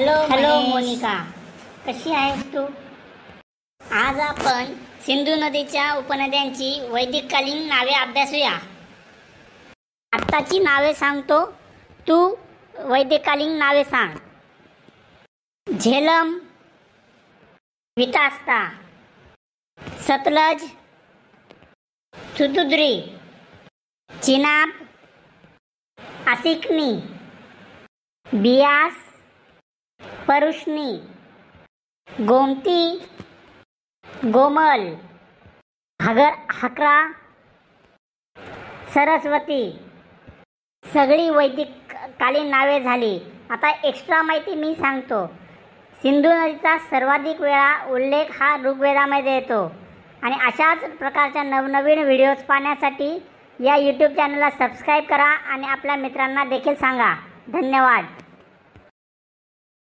Hello Monika, कशी आहेस तू? आज आपण सिंधू नदीच्या उपनद्यांची वैदिककालीन नावे अभ्यासूया. आत्ताची नावे सांगतो, तू वैदिककालीन नावे सांग. झेलम, वितास्ता, सतलज, सुतुद्री, चिनाब, आसिकनी, बियास, परुष्णी, गोमती, गोमल, हकरा, सरस्वती. सगळी वैदिककालीन नावे झाली. आता एक्स्ट्रा माहिती मी सांगतो. सिंधू नदीचा सर्वाधिक वेळा उल्लेख हा ऋग्वेदामध्ये येतो. आणि अशाच प्रकारच्या नवनवीन व्हिडिओज पाहण्यासाठी या यूट्यूब चॅनलला सबस्क्राईब करा आणि आपल्या मित्रांना देखील सांगा. धन्यवाद.